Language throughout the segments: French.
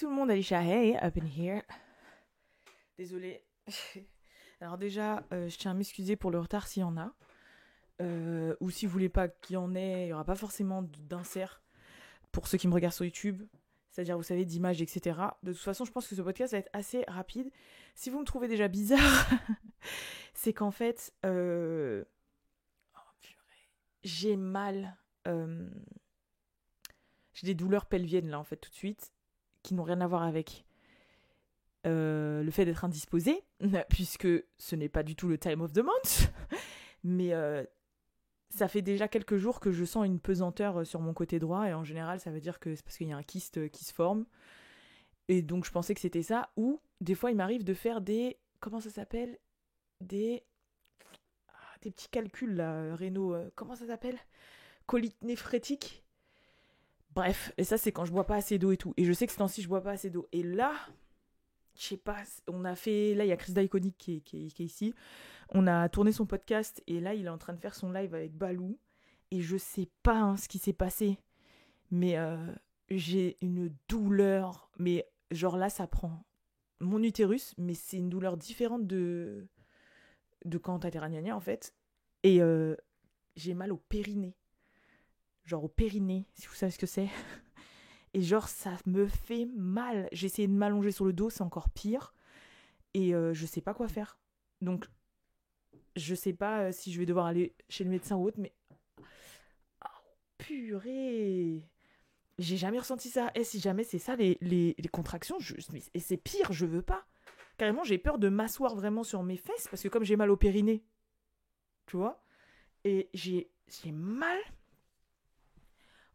tout le monde, Alicia, hey, up in here. Désolée. Alors déjà, je tiens à m'excuser pour le retard s'il y en a. Ou si vous voulez pas qu'il y en ait, il n'y aura pas forcément d'insert pour ceux qui me regardent sur YouTube. C'est-à-dire, vous savez, d'images, etc. De toute façon, je pense que ce podcast va être assez rapide. Si vous me trouvez déjà bizarre, c'est qu'en fait, j'ai mal. J'ai des douleurs pelviennes, là, en fait, tout de suite, qui n'ont rien à voir avec le fait d'être indisposée, puisque ce n'est pas du tout le time of the month. Mais ça fait déjà quelques jours que je sens une pesanteur sur mon côté droit, et en général, ça veut dire que c'est parce qu'il y a un kyste qui se forme. Et donc, je pensais que c'était ça. Ou, des fois, il m'arrive de faire des... Comment ça s'appelle ? Des petits calculs, là, rénaux. Comment ça s'appelle ? Colite néphrétique. Bref, et ça, c'est quand je bois pas assez d'eau et tout. Et je sais que ce temps-ci, je bois pas assez d'eau. Et là, je sais pas, on a fait... Là, il y a Chris Daikonic qui est ici. On a tourné son podcast, et là, il est en train de faire son live avec Balou. Et je sais pas ce qui s'est passé. Mais j'ai une douleur. Mais genre là, ça prend mon utérus, mais c'est une douleur différente de quand t'as été ragnagna, en fait. Et j'ai mal au périnée. Genre au périnée, si vous savez ce que c'est. Et genre, ça me fait mal. J'ai essayé de m'allonger sur le dos, c'est encore pire. Et je sais pas quoi faire. Donc, je sais pas si je vais devoir aller chez le médecin ou autre, mais... Oh, purée! J'ai jamais ressenti ça. Et si jamais c'est ça, les contractions, et c'est pire, je veux pas. Carrément, j'ai peur de m'asseoir vraiment sur mes fesses, parce que comme j'ai mal au périnée, tu vois, et j'ai mal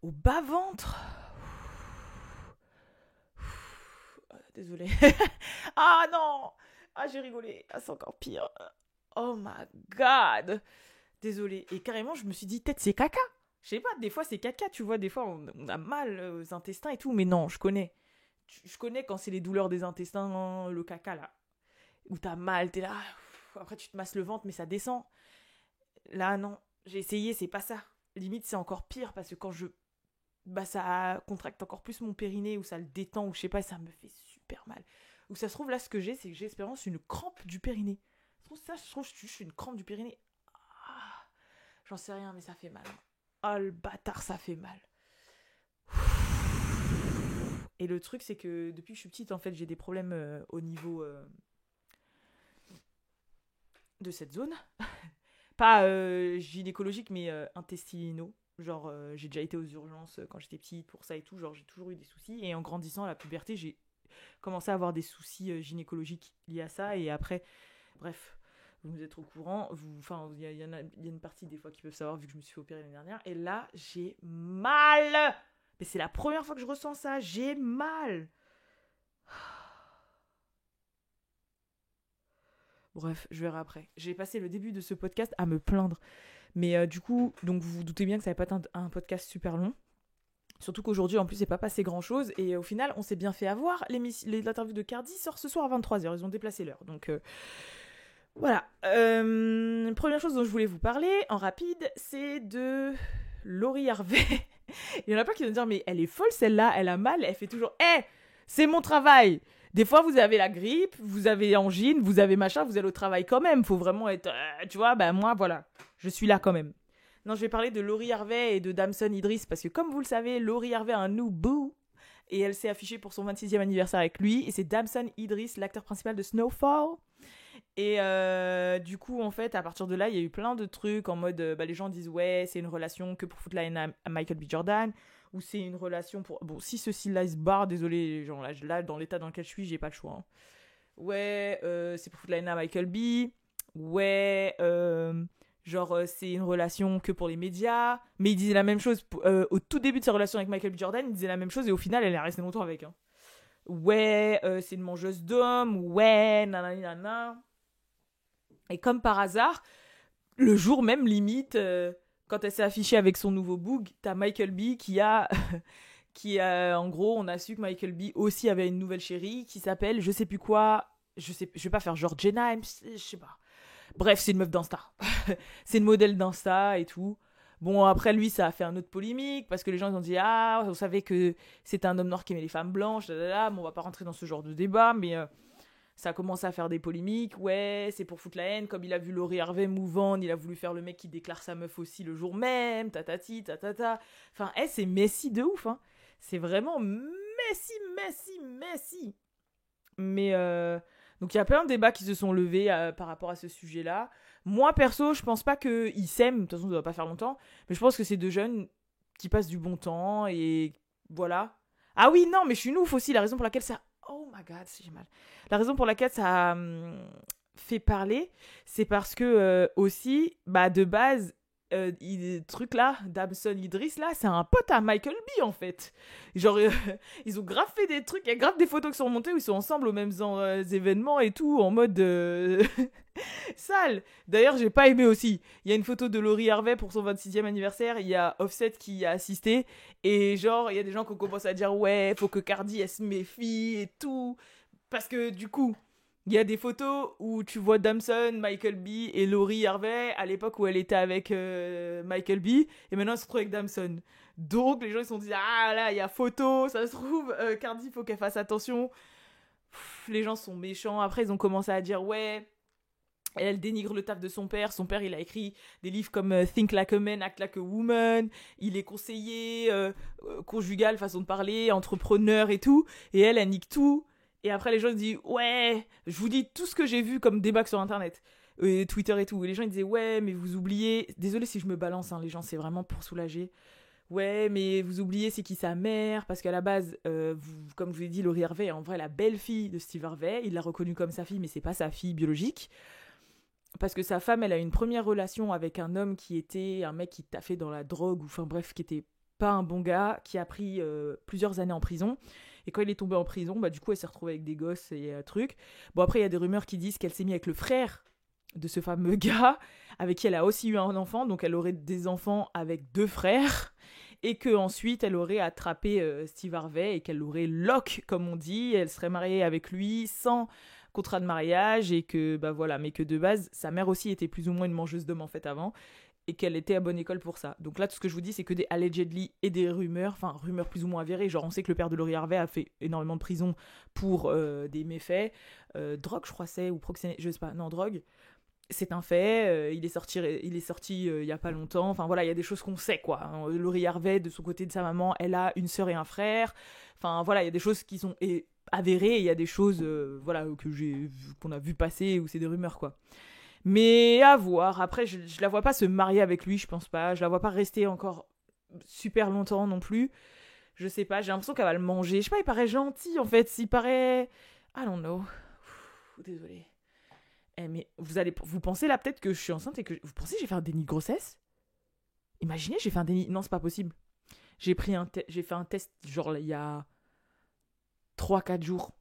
au bas-ventre. Désolée. Ah non! Ah, j'ai rigolé. Ah, c'est encore pire. Oh my god! Désolée. Et carrément, je me suis dit, peut-être c'est caca. Je sais pas, des fois c'est caca, tu vois. Des fois, on a mal aux intestins et tout. Mais non, je connais. Je connais quand c'est les douleurs des intestins, le caca, là. Où t'as mal, t'es là. Après, tu te masses le ventre, mais ça descend. Là, non. J'ai essayé, c'est pas ça. Limite, c'est encore pire, parce que quand ça contracte encore plus mon périnée, ou ça le détend, ou je sais pas, ça me fait super mal. Ou ça se trouve, là, ce que j'ai, c'est que j'ai espérance une crampe du périnée. Je trouve que je suis une crampe du périnée. Ah, j'en sais rien, mais ça fait mal. Oh, le bâtard, ça fait mal. Et le truc, c'est que depuis que je suis petite, en fait, j'ai des problèmes au niveau de cette zone. Pas gynécologique, mais intestinaux. Genre, j'ai déjà été aux urgences quand j'étais petite pour ça et tout. Genre, j'ai toujours eu des soucis. Et en grandissant à la puberté, j'ai commencé à avoir des soucis gynécologiques liés à ça. Et après, bref, vous êtes au courant. Enfin, il y a une partie des fois qui peuvent savoir, vu que je me suis fait opérer l'année dernière. Et là, j'ai mal. Mais c'est la première fois que je ressens ça. J'ai mal. Bref, je verrai après. J'ai passé le début de ce podcast à me plaindre. Mais du coup, donc vous vous doutez bien que ça va pas être un podcast super long. Surtout qu'aujourd'hui, en plus, c'est pas passé grand-chose. Et au final, on s'est bien fait avoir. L'interview de Cardi sort ce soir à 23h. Ils ont déplacé l'heure. Donc voilà. Première chose dont je voulais vous parler, en rapide, c'est de Laurie Harvey. Il y en a pas qui vont dire, mais elle est folle celle-là, elle a mal, elle fait toujours « Hé, c'est mon travail !» Des fois, vous avez la grippe, vous avez angine, vous avez machin, vous allez au travail quand même. Faut vraiment être... tu vois, ben moi, voilà. Je suis là quand même. Non, je vais parler de Laurie Harvey et de Damson Idris, parce que comme vous le savez, Laurie Harvey a un new boo, et elle s'est affichée pour son 26e anniversaire avec lui, et c'est Damson Idris, l'acteur principal de Snowfall. Et du coup, en fait, à partir de là, il y a eu plein de trucs en mode... les gens disent, ouais, c'est une relation que pour foutre la haine à Michael B. Jordan, ou c'est une relation pour... Bon, si ceci-là se barre, désolé, les gens, là, dans l'état dans lequel je suis, j'ai pas le choix. Hein. Ouais, c'est pour foutre la haine à Michael B. Ouais, c'est une relation que pour les médias. Mais il disait la même chose au tout début de sa relation avec Michael B. Jordan, il disait la même chose, et au final, elle est restée longtemps avec. Hein. Ouais, c'est une mangeuse d'hommes. Ouais, nanana. Et comme par hasard, le jour même, limite, quand elle s'est affichée avec son nouveau boog, t'as Michael B. qui a, en gros, on a su que Michael B. aussi avait une nouvelle chérie qui s'appelle, je sais plus quoi, je vais pas faire genre Jenna, je sais pas. Bref, c'est une meuf d'Insta. C'est une modèle d'Insta et tout. Bon, après, lui, ça a fait un autre polémique, parce que les gens ils ont dit, ah, on savait que c'était un homme noir qui aimait les femmes blanches, Bon, on va pas rentrer dans ce genre de débat, mais ça a commencé à faire des polémiques. Ouais, c'est pour foutre la haine, comme il a vu Laurie Harvey mouvant, il a voulu faire le mec qui déclare sa meuf aussi le jour même, tatati, tatata. Enfin, c'est messy de ouf, hein. C'est vraiment messy. Mais donc il y a plein de débats qui se sont levés par rapport à ce sujet-là. Moi perso, je pense pas qu'ils s'aiment, de toute façon ça va pas faire longtemps, mais je pense que c'est deux jeunes qui passent du bon temps et voilà. Ah oui, non, mais je suis une ouf aussi, la raison pour laquelle ça... Oh my god, j'ai mal. La raison pour laquelle ça a fait parler, c'est parce que aussi, bah de base, truc là, Damson Idris là, c'est un pote à Michael B en fait. Genre, ils ont grave fait des trucs, il y a grave des photos qui sont remontées où ils sont ensemble aux mêmes événements et tout, en mode sale. D'ailleurs, j'ai pas aimé aussi. Il y a une photo de Laurie Harvey pour son 26e anniversaire, il y a Offset qui y a assisté, et genre, il y a des gens qui ont commencé à dire ouais, faut que Cardi elle se méfie et tout. Parce que du coup, il y a des photos où tu vois Damson, Michael B et Laurie Harvey à l'époque où elle était avec Michael B et maintenant elle se retrouve avec Damson. Donc les gens ils se sont dit ah là il y a photo, ça se trouve Cardi faut qu'elle fasse attention. Les gens sont méchants. Après ils ont commencé à dire ouais elle dénigre le taf de son père. Son père, il a écrit des livres comme Think Like a Man, Act Like a Woman. Il est conseiller conjugal, façon de parler, entrepreneur et tout. Et elle nique tout. Et après, les gens disent ouais, je vous dis tout ce que j'ai vu comme débat sur Internet, Twitter et tout. Et les gens ils disaient ouais, mais vous oubliez. Désolé si je me balance, hein, les gens, c'est vraiment pour soulager. Ouais, mais vous oubliez c'est qui sa mère, parce qu'à la base, comme je vous ai dit, Laurie Harvey est en vrai la belle-fille de Steve Harvey. Il l'a reconnue comme sa fille, mais c'est pas sa fille biologique. Parce que sa femme, elle a une première relation avec un homme qui était un mec qui taffait dans la drogue, ou enfin bref, qui était pas un bon gars, qui a pris plusieurs années en prison. Et quand il est tombé en prison, bah du coup, elle s'est retrouvée avec des gosses et un truc. Bon, après, il y a des rumeurs qui disent qu'elle s'est mise avec le frère de ce fameux gars, avec qui elle a aussi eu un enfant, donc elle aurait des enfants avec deux frères, et que ensuite elle aurait attrapé Steve Harvey et qu'elle l'aurait lock, comme on dit, elle serait mariée avec lui sans contrat de mariage, et que bah voilà, mais que de base sa mère aussi était plus ou moins une mangeuse d'hommes en fait avant, et qu'elle était à bonne école pour ça. Donc là tout ce que je vous dis c'est que des allegedly et des rumeurs, enfin rumeurs plus ou moins avérées, genre on sait que le père de Laurie Harvey a fait énormément de prison pour des méfaits, drogue je crois c'est, ou proxénétisme, je sais pas, non drogue. C'est un fait, il est sorti il y a pas longtemps, enfin voilà, il y a des choses qu'on sait quoi. Laurie Harvey, de son côté de sa maman, elle a une sœur et un frère, enfin voilà, il y a des choses qui sont avérées, et il y a des choses voilà, qu'on a vu passer, ou c'est des rumeurs quoi. Mais à voir, après je la vois pas se marier avec lui, je pense pas, je la vois pas rester encore super longtemps non plus, je sais pas, j'ai l'impression qu'elle va le manger, je sais pas, il paraît gentil en fait, il paraît... I don't know. Désolée. Mais vous pensez là peut-être que je suis enceinte et que... Vous pensez que j'ai fait un déni de grossesse? Imaginez, j'ai fait un déni... Non, c'est pas possible. J'ai fait un test, genre il y a 3-4 jours.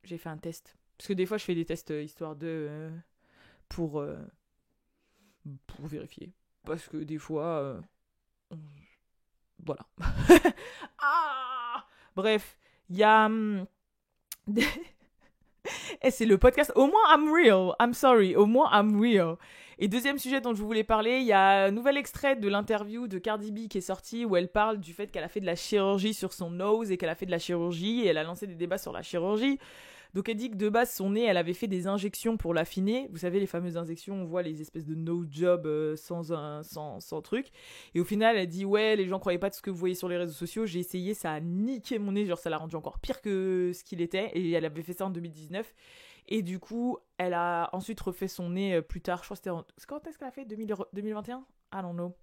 J'ai fait un test. Parce que des fois, je fais des tests histoire de... pour vérifier. Parce que des fois... Voilà. Ah, bref, il y a... Et c'est le podcast. Au moins, I'm real. I'm sorry. Au moins, I'm real. Et deuxième sujet dont je voulais parler, il y a un nouvel extrait de l'interview de Cardi B qui est sorti où elle parle du fait qu'elle a fait de la chirurgie sur son nose et qu'elle a fait de la chirurgie et elle a lancé des débats sur la chirurgie. Donc elle dit que de base, son nez, elle avait fait des injections pour l'affiner. Vous savez, les fameuses injections, on voit les espèces de no job sans truc. Et au final, elle dit ouais, les gens croyaient pas de ce que vous voyez sur les réseaux sociaux. J'ai essayé, ça a niqué mon nez, genre ça l'a rendu encore pire que ce qu'il était. Et elle avait fait ça en 2019. Et du coup, elle a ensuite refait son nez plus tard. Je crois que c'était quand est-ce qu'elle a fait 2021 I don't know.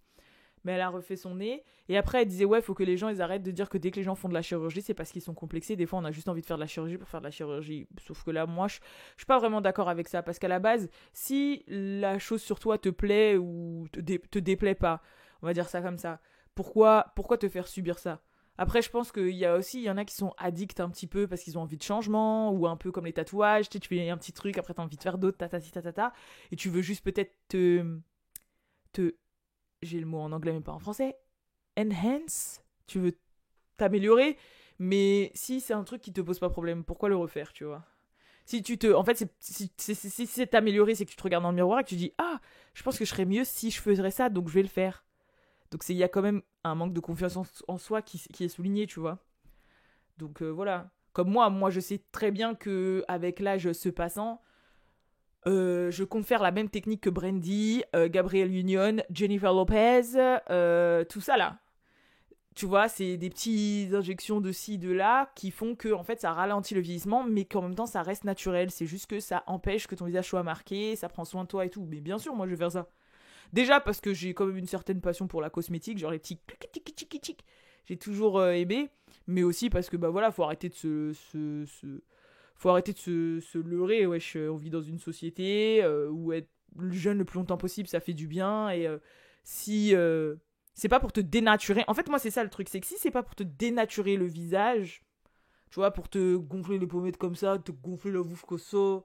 Mais elle a refait son nez. Et après, elle disait, ouais, faut que les gens, ils arrêtent de dire que dès que les gens font de la chirurgie, c'est parce qu'ils sont complexés. Des fois, on a juste envie de faire de la chirurgie pour faire de la chirurgie. Sauf que là, moi, je suis pas vraiment d'accord avec ça. Parce qu'à la base, si la chose sur toi te plaît ou te déplaît pas, on va dire ça comme ça, pourquoi te faire subir ça? Après, je pense qu'il y en a qui sont addicts un petit peu parce qu'ils ont envie de changement, ou un peu comme les tatouages, tu sais, tu fais un petit truc, après t'as envie de faire d'autres, et tu veux juste peut-être j'ai le mot en anglais mais pas en français, enhance, tu veux t'améliorer, mais si c'est un truc qui te pose pas problème, pourquoi le refaire, tu vois? En fait, si c'est t'améliorer, c'est que tu te regardes dans le miroir et que tu dis, ah, je pense que je serais mieux si je ferais ça, donc je vais le faire. Donc il y a quand même un manque de confiance en soi qui est souligné, tu vois. Donc voilà. Comme moi je sais très bien que avec l'âge se passant, je compte faire la même technique que Brandy, Gabrielle Union, Jennifer Lopez, tout ça là. Tu vois, c'est des petites injections de ci, de là, qui font que en fait ça ralentit le vieillissement, mais qu'en même temps ça reste naturel. C'est juste que ça empêche que ton visage soit marqué, ça prend soin de toi et tout. Mais bien sûr, moi je vais faire ça. Déjà parce que j'ai quand même une certaine passion pour la cosmétique, genre les petits tic. J'ai toujours aimé, mais aussi parce que bah voilà, faut arrêter de faut arrêter de se leurrer, wesh, on vit dans une société où être jeune le plus longtemps possible, ça fait du bien, et si c'est pas pour te dénaturer, en fait moi c'est ça le truc, c'est que si c'est pas pour te dénaturer le visage, tu vois, pour te gonfler les pommettes comme ça, te gonfler la bouffe comme ça,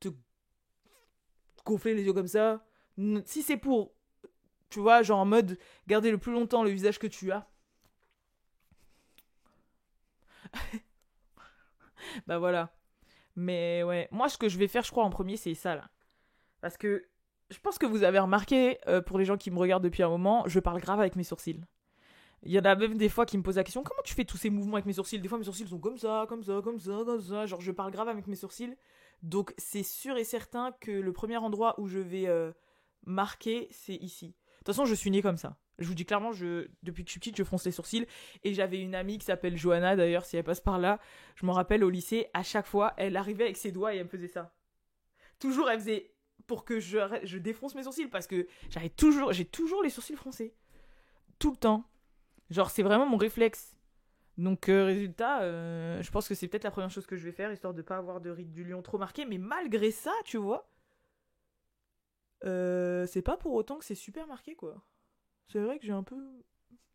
te gonfler les yeux comme ça, si c'est pour, tu vois, genre en mode garder le plus longtemps le visage que tu as, bah voilà. Mais ouais, moi ce que je vais faire, je crois, en premier, c'est ça là. Parce que je pense que vous avez remarqué, pour les gens qui me regardent depuis un moment, je parle grave avec mes sourcils. Il y en a même des fois qui me posent la question, comment tu fais tous ces mouvements avec mes sourcils? Des fois mes sourcils sont comme ça, comme ça, comme ça, comme ça. Genre je parle grave avec mes sourcils. Donc c'est sûr et certain que le premier endroit où je vais marquer, c'est ici. De toute façon, je suis née comme ça. Je vous dis clairement, depuis que je suis petite, je fronce les sourcils. Et j'avais une amie qui s'appelle Johanna, d'ailleurs, si elle passe par là. Je m'en rappelle au lycée, à chaque fois, elle arrivait avec ses doigts et elle me faisait ça. Toujours, elle faisait pour que je défonce mes sourcils parce que j'ai toujours les sourcils froncés. Tout le temps. Genre, c'est vraiment mon réflexe. Donc, résultat, je pense que c'est peut-être la première chose que je vais faire, histoire de pas avoir de ride du lion trop marqué. Mais malgré ça, tu vois, c'est pas pour autant que c'est super marqué, quoi. C'est vrai que j'ai un peu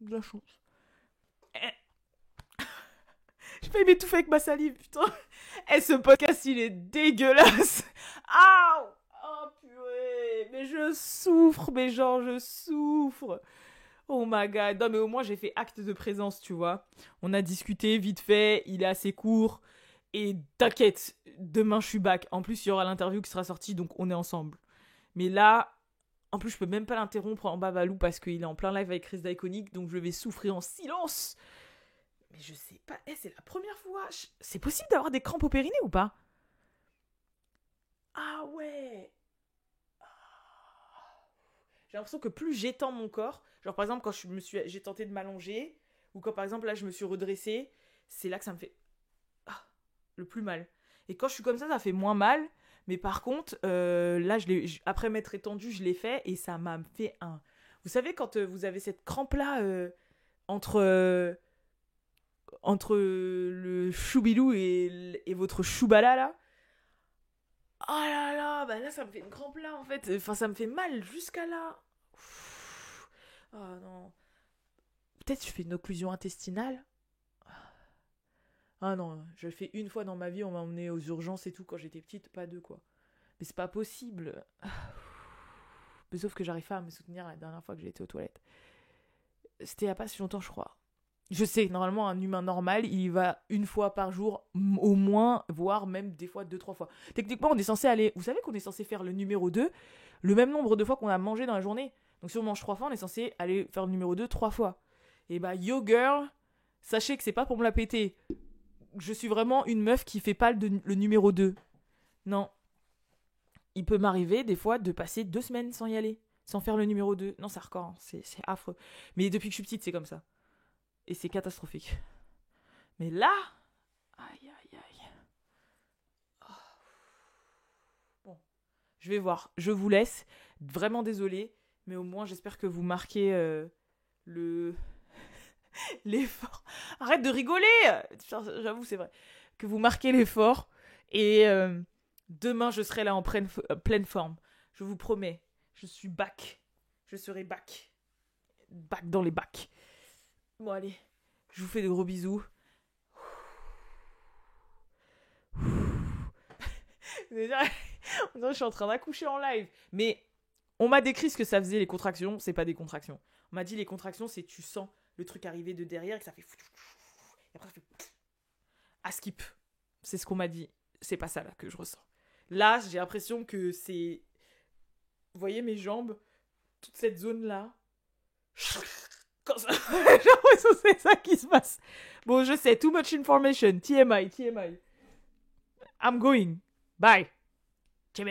de la chance. Je vais m'étouffer avec ma salive, putain. Eh, ce podcast, il est dégueulasse. Aouh. Oh, purée. Mais je souffre, mais genre, je souffre. Oh my god. Non, mais au moins, j'ai fait acte de présence, tu vois. On a discuté vite fait, il est assez court. Et t'inquiète, demain, je suis back. En plus, il y aura l'interview qui sera sortie, donc on est ensemble. Mais là, en plus, je peux même pas l'interrompre en babalou parce qu'il est en plein live avec Chris d'Iconic, donc je vais souffrir en silence. Mais je sais pas, c'est la première fois. C'est possible d'avoir des crampes au périnée ou pas? Ah ouais. J'ai l'impression que plus j'étends mon corps, genre par exemple quand j'ai tenté de m'allonger, ou quand par exemple là je me suis redressée, c'est là que ça me fait le plus mal. Et quand je suis comme ça fait moins mal. Mais par contre, là, après m'être étendue, je l'ai fait et ça m'a fait un. Vous savez, quand vous avez cette crampe-là entre, entre le choubilou et votre choubala, là. Oh là là, bah là, ça me fait une crampe là, en fait. Enfin, ça me fait mal jusqu'à là. Oh non. Peut-être je fais une occlusion intestinale. Ah non, je le fais une fois dans ma vie, on m'a emmené aux urgences et tout quand j'étais petite, pas deux quoi. Mais c'est pas possible. Mais sauf que j'arrive pas à me soutenir la dernière fois que j'ai été aux toilettes. C'était il y a pas si longtemps, je crois. Je sais, normalement, un humain normal, il y va une fois par jour, au moins, voire même des fois 2-3 fois. Techniquement, on est censé aller. Vous savez qu'on est censé faire le numéro 2 le même nombre de fois qu'on a mangé dans la journée. Donc si on mange 3 fois, on est censé aller faire le numéro 2 3 fois. Et bah, yo girl, sachez que c'est pas pour me la péter. Je suis vraiment une meuf qui fait pas le numéro 2. Non. Il peut m'arriver des fois de passer 2 semaines sans y aller, sans faire le numéro 2. Non, c'est hardcore, hein. C'est affreux. Mais depuis que je suis petite, c'est comme ça. Et c'est catastrophique. Mais là, aïe aïe aïe. Oh. Bon, je vais voir. Je vous laisse. Vraiment désolée, mais au moins j'espère que vous marquez le l'effort. Arrête de rigoler. J'avoue, c'est vrai. Que vous marquez l'effort et demain je serai là en pleine forme. Je vous promets. Je suis back. Je serai back. Back dans les bacs. Bon allez, je vous fais de gros bisous. Je suis en train d'accoucher en live. Mais on m'a décrit ce que ça faisait les contractions. C'est pas des contractions. On m'a dit les contractions, c'est tu sens le truc arriver de derrière et que ça fait. Et après ça fait. À skip. C'est ce qu'on m'a dit. C'est pas ça là que je ressens. Là, j'ai l'impression que c'est. Vous voyez mes jambes? Toute cette zone là. J'ai l'impression que c'est ça qui se passe. Bon, je sais, too much information. TMI. I'm going. Bye. Ciao,